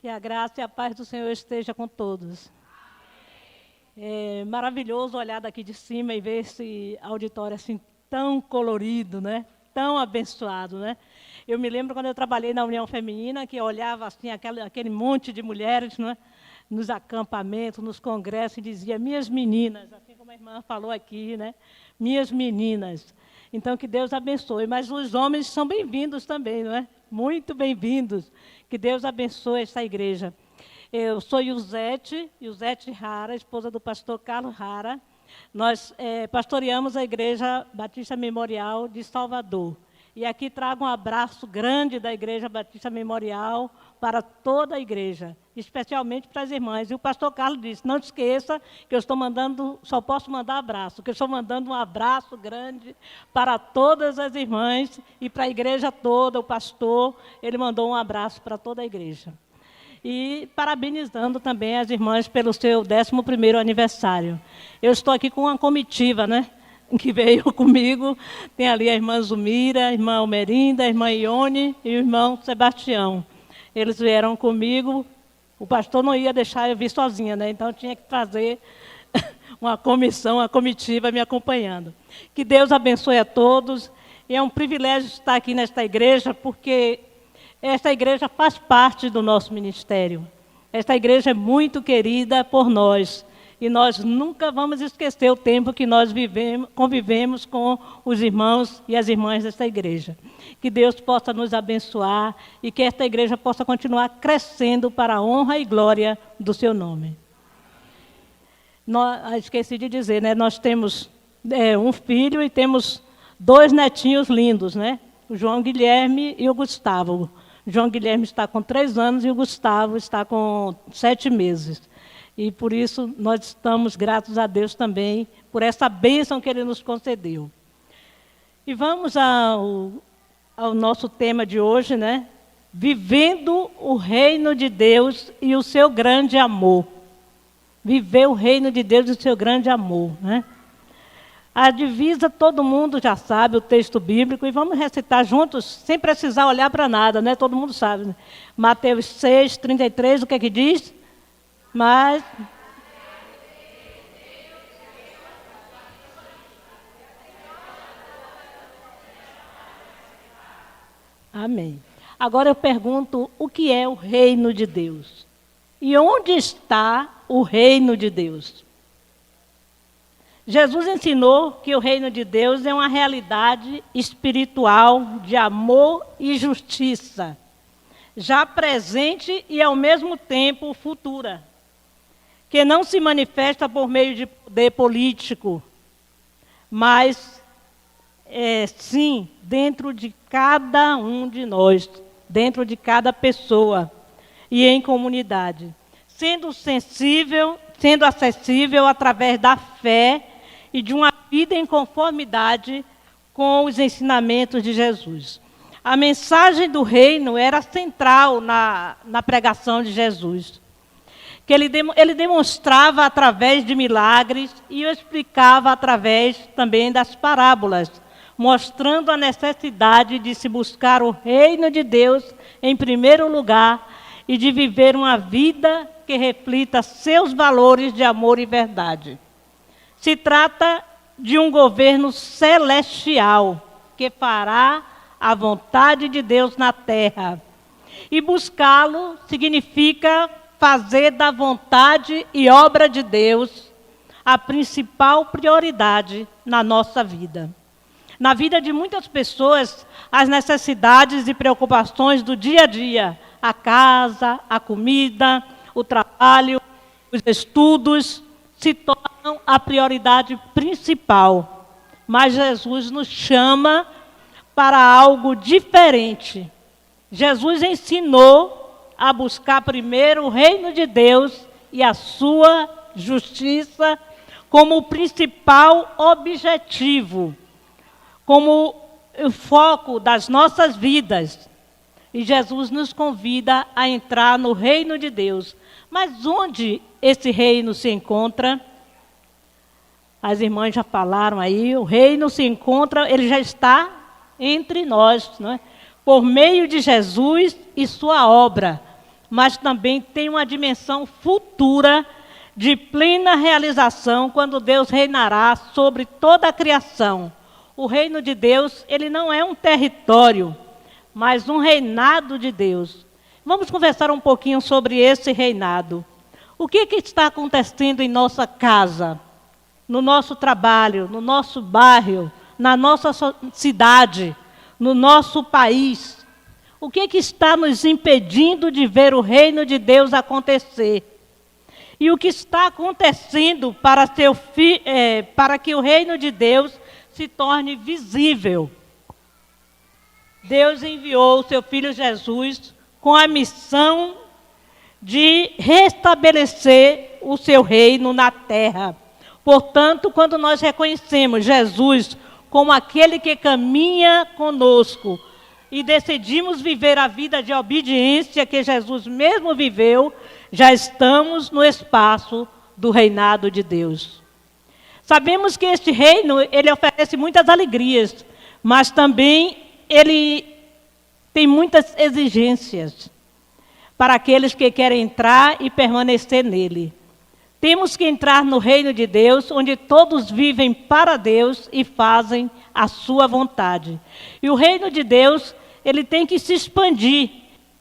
Que a graça e a paz do Senhor esteja com todos. É maravilhoso olhar daqui de cima e ver esse auditório assim tão colorido, né? Tão abençoado, né? Eu me lembro quando eu trabalhei na União Feminina, que eu olhava assim aquele monte de mulheres, né? Nos acampamentos, nos congressos, e dizia, minhas meninas, assim como a irmã falou aqui, né? Minhas meninas. Então, que Deus abençoe. Mas os homens são bem-vindos também, não é? Muito bem-vindos. Que Deus abençoe essa igreja. Eu sou Yusete Rara, esposa do pastor Carlos Rara. Nós pastoreamos a Igreja Batista Memorial de Salvador. E aqui trago um abraço grande da Igreja Batista Memorial para toda a igreja, especialmente para as irmãs. E o pastor Carlos disse, não esqueça que eu estou mandando, só posso mandar abraço, que eu estou mandando um abraço grande para todas as irmãs e para a igreja toda, o pastor, ele mandou um abraço para toda a igreja. E parabenizando também as irmãs pelo seu 11º aniversário. Eu estou aqui com uma comitiva, né? Que veio comigo, tem ali a irmã Zumira, a irmã Almerinda, a irmã Ione e o irmão Sebastião. Eles vieram comigo, o pastor não ia deixar eu vir sozinha, né? Então eu tinha que trazer uma comissão, uma comitiva me acompanhando. Que Deus abençoe a todos. E é um privilégio estar aqui nesta igreja, porque esta igreja faz parte do nosso ministério. Esta igreja é muito querida por nós. E nós nunca vamos esquecer o tempo que nós convivemos com os irmãos e as irmãs desta igreja. Que Deus possa nos abençoar e que esta igreja possa continuar crescendo para a honra e glória do seu nome. Esqueci de dizer, né? Nós temos um filho e temos 2 netinhos lindos, né? O João Guilherme e o Gustavo. O João Guilherme está com 3 anos e o Gustavo está com 7 meses. E por isso nós estamos gratos a Deus também por essa bênção que Ele nos concedeu. E vamos ao nosso tema de hoje, né? Vivendo o reino de Deus e o seu grande amor. Viver o reino de Deus e o seu grande amor, né? A divisa todo mundo já sabe, o texto bíblico, e vamos recitar juntos, sem precisar olhar para nada, né? Todo mundo sabe, né? Mateus 6, 33, o que é que diz? Mas amém. Agora eu pergunto, o que é o reino de Deus? E onde está o reino de Deus? Jesus ensinou que o reino de Deus é uma realidade espiritual de amor e justiça, já presente e ao mesmo tempo futura, que não se manifesta por meio de poder político, mas sim dentro de cada um de nós, dentro de cada pessoa e em comunidade, sendo acessível através da fé e de uma vida em conformidade com os ensinamentos de Jesus. A mensagem do reino era central na pregação de Jesus, que ele demonstrava através de milagres e o explicava através também das parábolas, mostrando a necessidade de se buscar o reino de Deus em primeiro lugar e de viver uma vida que reflita seus valores de amor e verdade. Se trata de um governo celestial que fará a vontade de Deus na terra. E buscá-lo significa fazer da vontade e obra de Deus a principal prioridade na nossa vida. Na vida de muitas pessoas, as necessidades e preocupações do dia a dia, a casa, a comida, o trabalho, os estudos, se tornam a prioridade principal. Mas Jesus nos chama para algo diferente. Jesus ensinou a buscar primeiro o reino de Deus e a sua justiça como o principal objetivo, como o foco das nossas vidas. E Jesus nos convida a entrar no reino de Deus. Mas onde esse reino se encontra? As irmãs já falaram aí, o reino se encontra, ele já está entre nós, não é? Por meio de Jesus e sua obra, mas também tem uma dimensão futura de plena realização quando Deus reinará sobre toda a criação. O reino de Deus, ele não é um território, mas um reinado de Deus. Vamos conversar um pouquinho sobre esse reinado. O que está acontecendo em nossa casa, no nosso trabalho, no nosso bairro, na nossa cidade, no nosso país? O que está nos impedindo de ver o reino de Deus acontecer? E o que está acontecendo para que o reino de Deus se torne visível? Deus enviou o seu Filho Jesus com a missão de restabelecer o seu reino na terra. Portanto, quando nós reconhecemos Jesus como aquele que caminha conosco e decidimos viver a vida de obediência que Jesus mesmo viveu, já estamos no espaço do reinado de Deus. Sabemos que este reino, ele oferece muitas alegrias, mas também ele tem muitas exigências para aqueles que querem entrar e permanecer nele. Temos que entrar no reino de Deus, onde todos vivem para Deus e fazem a sua vontade. E o reino de Deus, ele tem que se expandir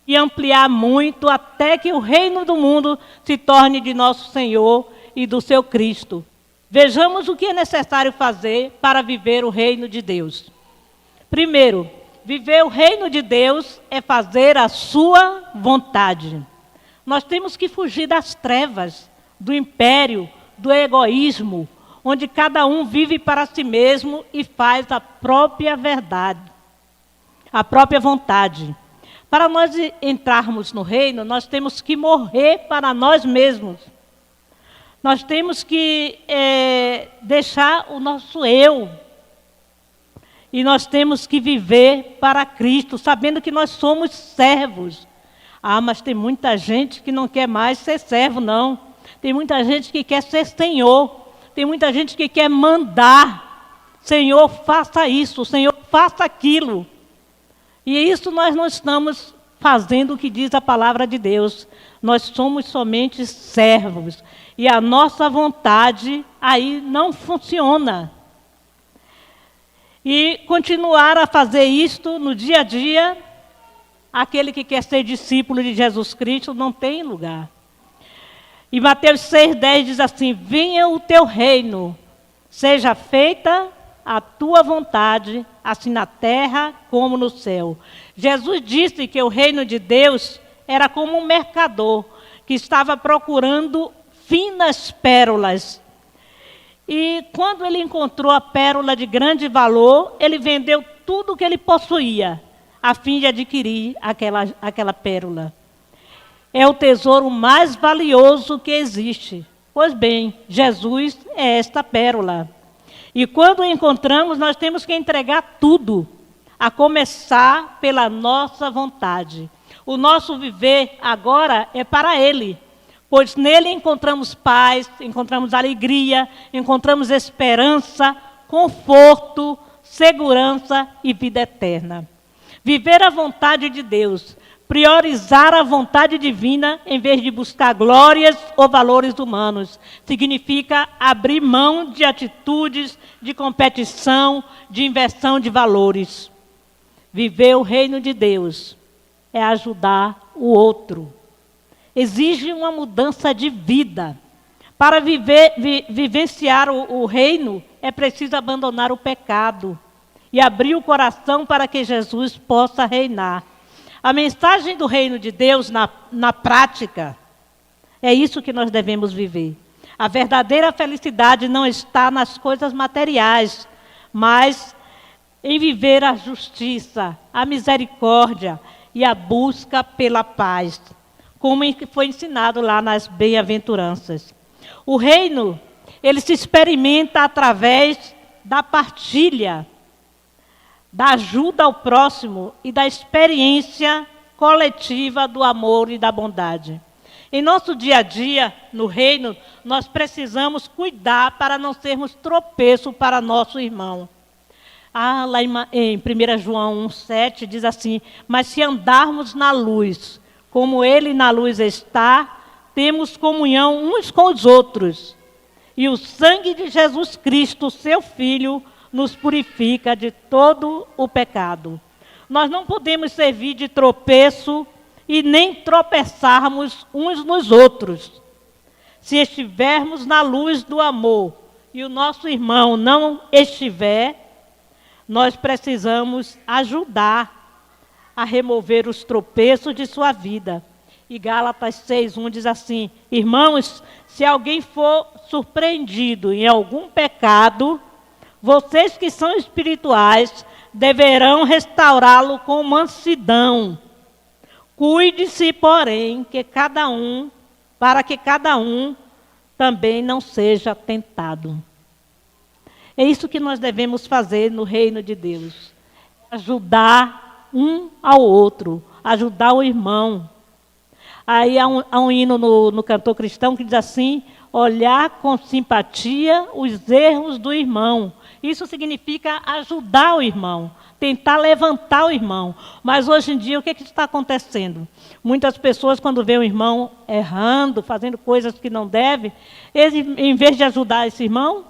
e ampliar muito até que o reino do mundo se torne de nosso Senhor e do seu Cristo. Vejamos o que é necessário fazer para viver o reino de Deus. Primeiro, viver o reino de Deus é fazer a sua vontade. Nós temos que fugir das trevas, do império, do egoísmo, onde cada um vive para si mesmo e faz a própria verdade, a própria vontade. Para nós entrarmos no reino, nós temos que morrer para nós mesmos. Nós temos que deixar o nosso eu. E nós temos que viver para Cristo, sabendo que nós somos servos. Ah, mas tem muita gente que não quer mais ser servo, não. Tem muita gente que quer ser Senhor. Tem muita gente que quer mandar. Senhor, faça isso. Senhor, faça aquilo. E isso nós não estamos fazendo o que diz a palavra de Deus. Nós somos somente servos. E a nossa vontade aí não funciona. E continuar a fazer isto no dia a dia, aquele que quer ser discípulo de Jesus Cristo não tem lugar. E Mateus 6,10 diz assim: venha o teu reino, seja feita a tua vontade, assim na terra como no céu. Jesus disse que o reino de Deus era como um mercador que estava procurando finas pérolas. E quando ele encontrou a pérola de grande valor, ele vendeu tudo o que ele possuía, a fim de adquirir aquela pérola. É o tesouro mais valioso que existe. Pois bem, Jesus é esta pérola. E quando o encontramos, nós temos que entregar tudo, a começar pela nossa vontade. O nosso viver agora é para Ele, pois nele encontramos paz, encontramos alegria, encontramos esperança, conforto, segurança e vida eterna. Viver a vontade de Deus, priorizar a vontade divina em vez de buscar glórias ou valores humanos, significa abrir mão de atitudes de competição, de inversão de valores. Viver o reino de Deus é ajudar o outro. Exige uma mudança de vida. Para vivenciar o reino, é preciso abandonar o pecado e abrir o coração para que Jesus possa reinar. A mensagem do reino de Deus na prática, é isso que nós devemos viver. A verdadeira felicidade não está nas coisas materiais, mas em viver a justiça, a misericórdia e a busca pela paz, como foi ensinado lá nas bem-aventuranças. O reino, ele se experimenta através da partilha, da ajuda ao próximo e da experiência coletiva do amor e da bondade. Em nosso dia a dia, no reino, nós precisamos cuidar para não sermos tropeço para nosso irmão. Lá em 1 João 1,7 diz assim: mas se andarmos na luz, como ele na luz está, temos comunhão uns com os outros. E o sangue de Jesus Cristo, seu Filho, nos purifica de todo o pecado. Nós não podemos servir de tropeço e nem tropeçarmos uns nos outros. Se estivermos na luz do amor e o nosso irmão não estiver, nós precisamos ajudar a remover os tropeços de sua vida. E Gálatas 6:1 diz assim: irmãos, se alguém for surpreendido em algum pecado, vocês que são espirituais deverão restaurá-lo com mansidão. Cuide-se, porém, para que cada um também não seja tentado. É isso que nós devemos fazer no reino de Deus. Ajudar um ao outro, ajudar o irmão. Aí há um hino no cantor cristão que diz assim: olhar com simpatia os erros do irmão. Isso significa ajudar o irmão, tentar levantar o irmão. Mas hoje em dia, o que está acontecendo? Muitas pessoas, quando vê o irmão errando, fazendo coisas que não deve, eles, em vez de ajudar esse irmão,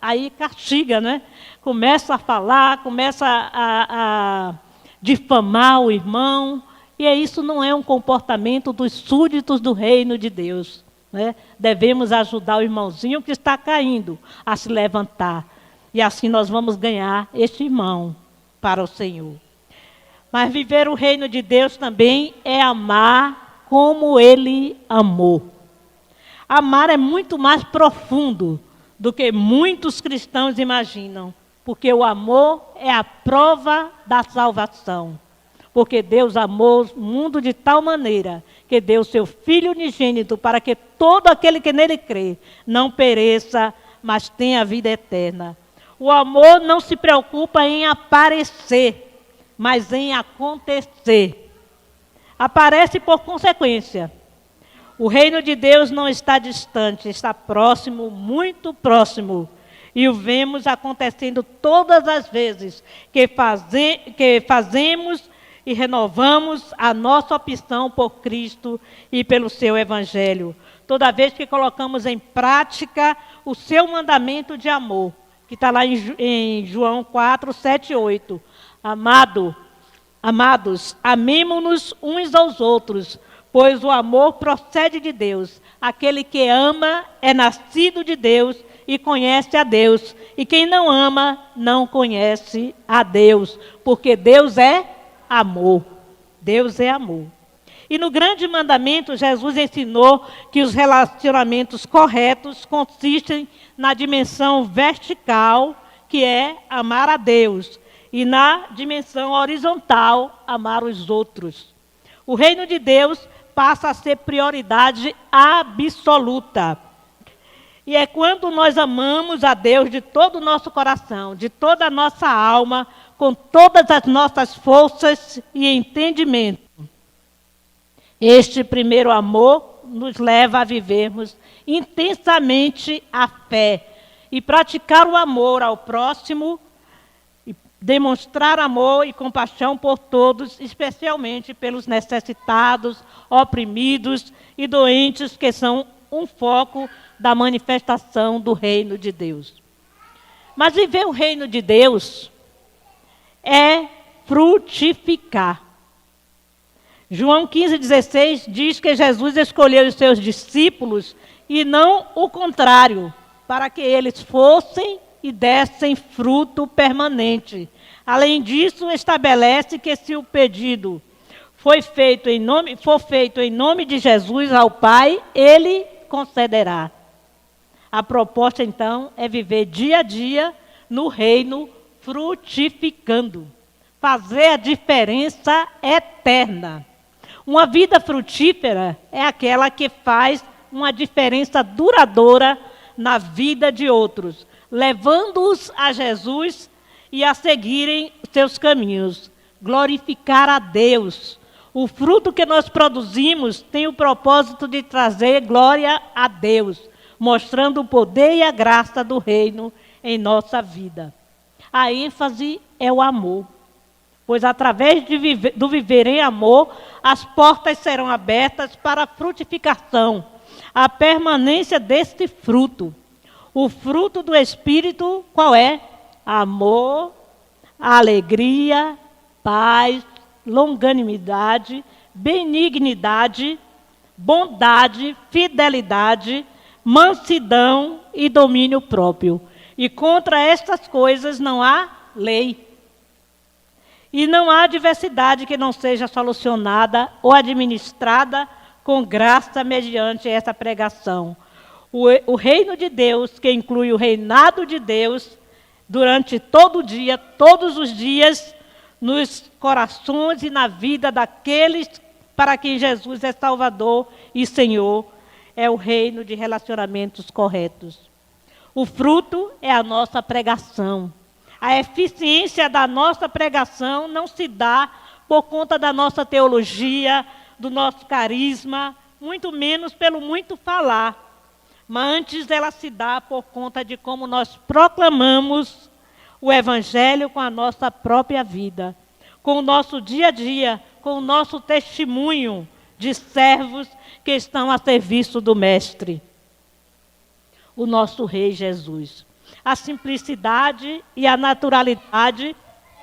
aí castiga, né? Começa a falar, começa a difamar o irmão. E isso não é um comportamento dos súditos do reino de Deus, né? Devemos ajudar o irmãozinho que está caindo a se levantar. E assim nós vamos ganhar este irmão para o Senhor. Mas viver o reino de Deus também é amar como Ele amou. Amar é muito mais profundo do que muitos cristãos imaginam, porque o amor é a prova da salvação. Porque Deus amou o mundo de tal maneira que deu seu Filho unigênito para que todo aquele que nele crê não pereça, mas tenha vida eterna. O amor não se preocupa em aparecer, mas em acontecer. Aparece por consequência. O reino de Deus não está distante, está próximo, muito próximo. E o vemos acontecendo todas as vezes que fazemos e renovamos a nossa opção por Cristo e pelo seu Evangelho. Toda vez que colocamos em prática o seu mandamento de amor, que está lá em João 4, 7 e 8. Amados, amemo-nos uns aos outros, pois o amor procede de Deus. Aquele que ama é nascido de Deus e conhece a Deus. E quem não ama, não conhece a Deus, porque Deus é amor. Deus é amor. E no grande mandamento, Jesus ensinou que os relacionamentos corretos consistem na dimensão vertical, que é amar a Deus, e na dimensão horizontal, amar os outros. O reino de Deus passa a ser prioridade absoluta. E é quando nós amamos a Deus de todo o nosso coração, de toda a nossa alma, com todas as nossas forças e entendimento. Este primeiro amor nos leva a vivermos intensamente a fé e praticar o amor ao próximo, e demonstrar amor e compaixão por todos, especialmente pelos necessitados, oprimidos e doentes, que são um foco da manifestação do reino de Deus. Mas viver o reino de Deus é frutificar. João 15,16 diz que Jesus escolheu os seus discípulos e não o contrário, para que eles fossem e dessem fruto permanente. Além disso, estabelece que se o pedido for feito em nome de Jesus ao Pai, Ele concederá. A proposta, então, é viver dia a dia no reino frutificando. Fazer a diferença eterna. Uma vida frutífera é aquela que faz uma diferença duradoura na vida de outros, levando-os a Jesus e a seguirem seus caminhos. Glorificar a Deus. O fruto que nós produzimos tem o propósito de trazer glória a Deus, mostrando o poder e a graça do reino em nossa vida. A ênfase é o amor. pois através do viver em amor, as portas serão abertas para a frutificação, a permanência deste fruto. O fruto do Espírito, qual é? Amor, alegria, paz, longanimidade, benignidade, bondade, fidelidade, mansidão e domínio próprio. E contra estas coisas não há lei. E não há adversidade que não seja solucionada ou administrada com graça mediante essa pregação. O reino de Deus, que inclui o reinado de Deus, durante todo o dia, todos os dias, nos corações e na vida daqueles para quem Jesus é Salvador e Senhor, é o reino de relacionamentos corretos. O fruto é a nossa pregação. A eficiência da nossa pregação não se dá por conta da nossa teologia, do nosso carisma, muito menos pelo muito falar. Mas antes ela se dá por conta de como nós proclamamos o Evangelho com a nossa própria vida, com o nosso dia a dia, com o nosso testemunho de servos que estão a serviço do Mestre, o nosso Rei Jesus. A simplicidade e a naturalidade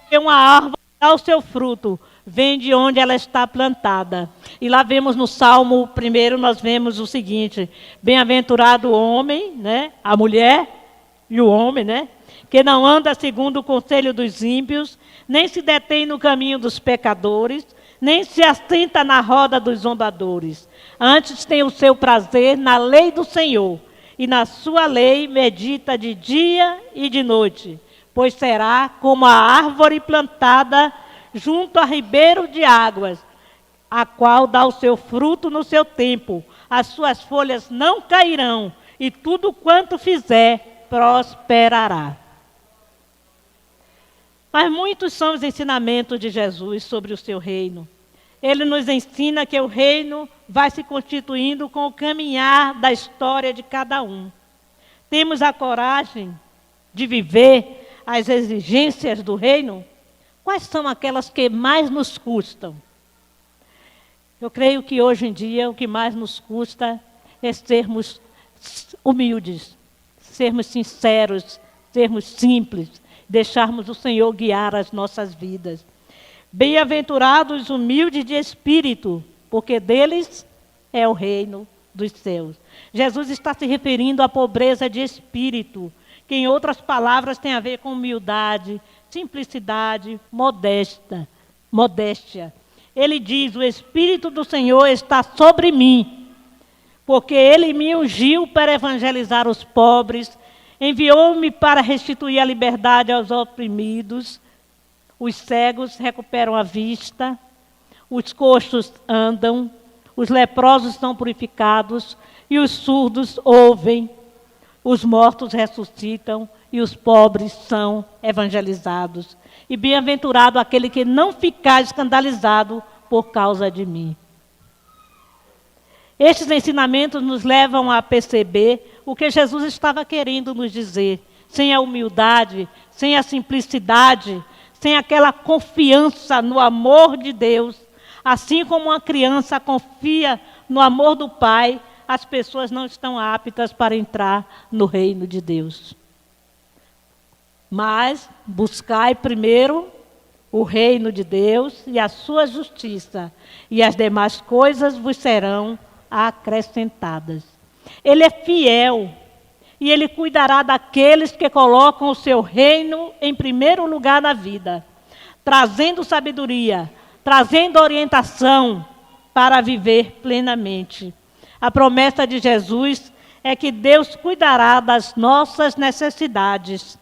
que uma árvore dá o seu fruto, vem de onde ela está plantada. E lá vemos no Salmo 1, nós vemos o seguinte: bem-aventurado o homem, né, a mulher e o homem, né, que não anda segundo o conselho dos ímpios, nem se detém no caminho dos pecadores, nem se assenta na roda dos zombadores. Antes tem o seu prazer na lei do Senhor, e na sua lei medita de dia e de noite, pois será como a árvore plantada junto a ribeiro de águas, a qual dá o seu fruto no seu tempo, as suas folhas não cairão, e tudo quanto fizer prosperará. Mas muitos são os ensinamentos de Jesus sobre o seu reino. Ele nos ensina que o reino vai se constituindo com o caminhar da história de cada um. Temos a coragem de viver as exigências do reino? Quais são aquelas que mais nos custam? Eu creio que hoje em dia o que mais nos custa é sermos humildes, sermos sinceros, sermos simples, deixarmos o Senhor guiar as nossas vidas. Bem-aventurados os humildes de espírito, porque deles é o reino dos céus. Jesus está se referindo à pobreza de espírito, que em outras palavras tem a ver com humildade, simplicidade, modéstia. Ele diz: o Espírito do Senhor está sobre mim, porque Ele me ungiu para evangelizar os pobres, enviou-me para restituir a liberdade aos oprimidos, os cegos recuperam a vista, os coxos andam, os leprosos são purificados, e os surdos ouvem, os mortos ressuscitam, e os pobres são evangelizados. E bem-aventurado aquele que não ficar escandalizado por causa de mim. Estes ensinamentos nos levam a perceber o que Jesus estava querendo nos dizer. Sem a humildade, sem a simplicidade, sem aquela confiança no amor de Deus, assim como uma criança confia no amor do Pai, as pessoas não estão aptas para entrar no reino de Deus. Mas buscai primeiro o reino de Deus e a sua justiça, e as demais coisas vos serão acrescentadas. Ele é fiel, e Ele cuidará daqueles que colocam o seu reino em primeiro lugar na vida, trazendo sabedoria, trazendo orientação para viver plenamente. A promessa de Jesus é que Deus cuidará das nossas necessidades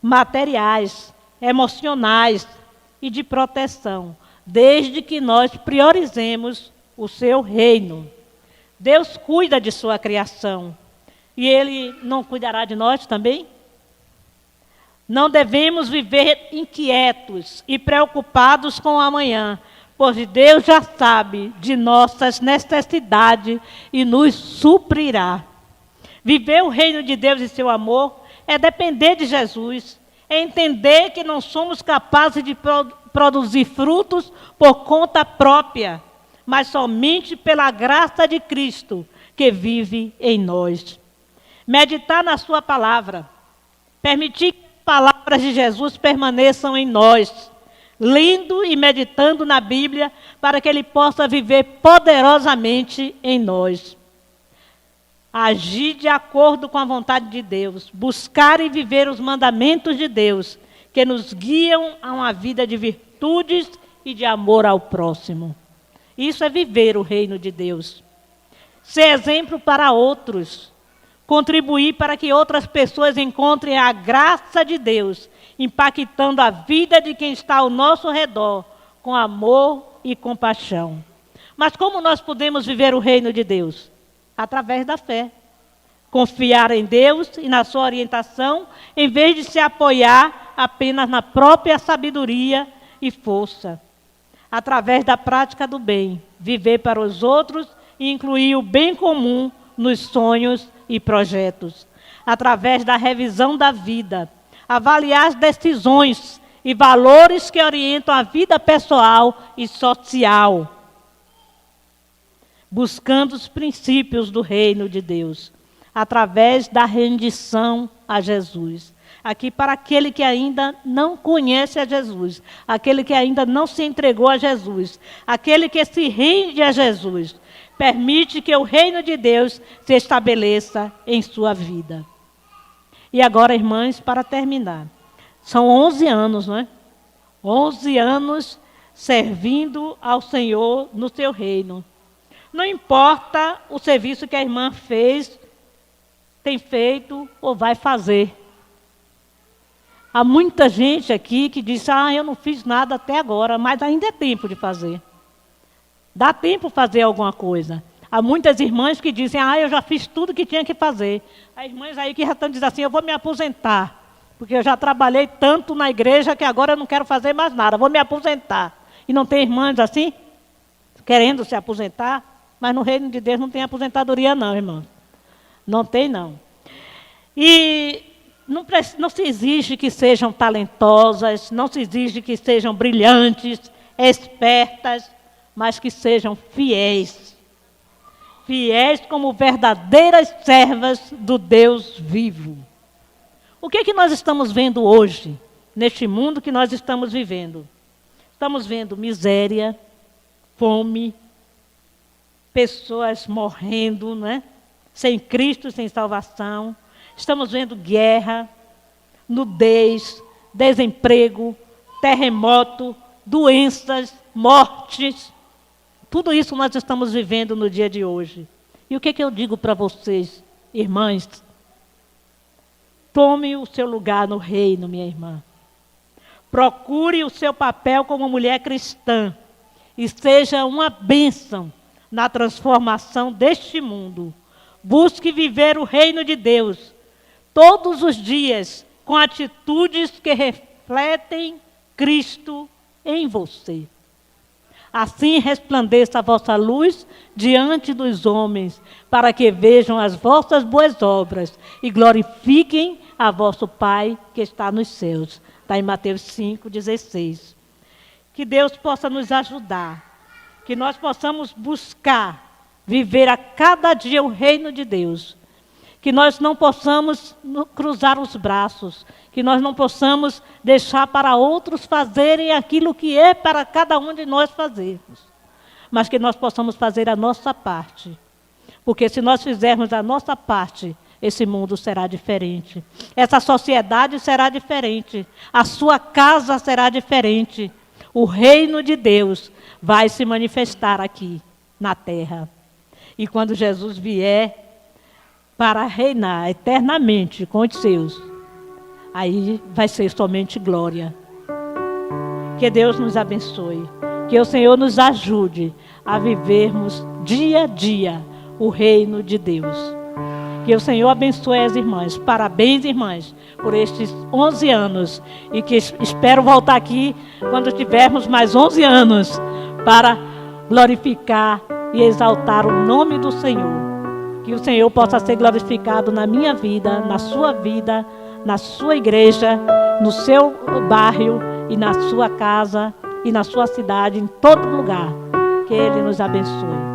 materiais, emocionais e de proteção, desde que nós priorizemos o seu reino. Deus cuida de sua criação. E Ele não cuidará de nós também? Não devemos viver inquietos e preocupados com o amanhã, pois Deus já sabe de nossas necessidades e nos suprirá. Viver o reino de Deus e seu amor é depender de Jesus, É entender que não somos capazes de produzir frutos por conta própria, mas somente pela graça de Cristo que vive em nós. Meditar na sua palavra. Permitir que as palavras de Jesus permaneçam em nós. Lendo e meditando na Bíblia para que Ele possa viver poderosamente em nós. Agir de acordo com a vontade de Deus. Buscar e viver os mandamentos de Deus que nos guiam a uma vida de virtudes e de amor ao próximo. Isso é viver o reino de Deus. Ser exemplo para outros. Contribuir para que outras pessoas encontrem a graça de Deus, impactando a vida de quem está ao nosso redor, com amor e compaixão. Mas como nós podemos viver o reino de Deus? Através da fé. Confiar em Deus e na sua orientação, em vez de se apoiar apenas na própria sabedoria e força. Através da prática do bem, viver para os outros e incluir o bem comum nos sonhos e projetos. Através da revisão da vida, avaliar as decisões e valores que orientam a vida pessoal e social. Buscando os princípios do reino de Deus, através da rendição a Jesus. Aqui para aquele que ainda não conhece a Jesus, aquele que ainda não se entregou a Jesus, aquele que se rende a Jesus, permite que o reino de Deus se estabeleça em sua vida. E agora, irmãs, para terminar, são 11 anos, não é? 11 anos servindo ao Senhor no seu reino. Não importa o serviço que a irmã fez, tem feito ou vai fazer. Há muita gente aqui que diz, eu não fiz nada até agora, mas ainda é tempo de fazer. Dá tempo de fazer alguma coisa. Há muitas irmãs que dizem, eu já fiz tudo que tinha que fazer. Há irmãs aí que já estão dizendo assim, eu vou me aposentar, porque eu já trabalhei tanto na igreja que agora eu não quero fazer mais nada, vou me aposentar. E não tem irmãs assim, querendo se aposentar, mas no reino de Deus não tem aposentadoria não, irmão. Não tem não. E não se exige que sejam talentosas, não se exige que sejam brilhantes, espertas, mas que sejam fiéis. Fiéis como verdadeiras servas do Deus vivo. O que é que nós estamos vendo hoje, neste mundo que nós estamos vivendo? Estamos vendo miséria, fome, pessoas morrendo, né? Sem Cristo, sem salvação. Estamos vendo guerra, nudez, desemprego, terremoto, doenças, mortes. Tudo isso nós estamos vivendo no dia de hoje. E o que eu digo para vocês, irmãs? Tome o seu lugar no reino, minha irmã. Procure o seu papel como mulher cristã e seja uma bênção na transformação deste mundo. Busque viver o reino de Deus todos os dias com atitudes que refletem Cristo em você. Assim resplandeça a vossa luz diante dos homens, para que vejam as vossas boas obras e glorifiquem a vosso Pai que está nos céus. Está em Mateus 5,16. Que Deus possa nos ajudar, que nós possamos buscar viver a cada dia o reino de Deus, que nós não possamos cruzar os braços, que nós não possamos deixar para outros fazerem aquilo que é para cada um de nós fazermos, mas que nós possamos fazer a nossa parte, porque se nós fizermos a nossa parte, esse mundo será diferente, essa sociedade será diferente, a sua casa será diferente, o reino de Deus vai se manifestar aqui na terra. E quando Jesus vier para reinar eternamente com os seus, aí vai ser somente glória. Que Deus nos abençoe. Que o Senhor nos ajude a vivermos dia a dia o reino de Deus. Que o Senhor abençoe as irmãs. Parabéns, irmãs, por estes 11 anos. E que espero voltar aqui quando tivermos mais 11 anos para glorificar e exaltar o nome do Senhor. Que o Senhor possa ser glorificado na minha vida, na sua vida, na sua igreja, no seu bairro e na sua casa e na sua cidade, em todo lugar. Que Ele nos abençoe.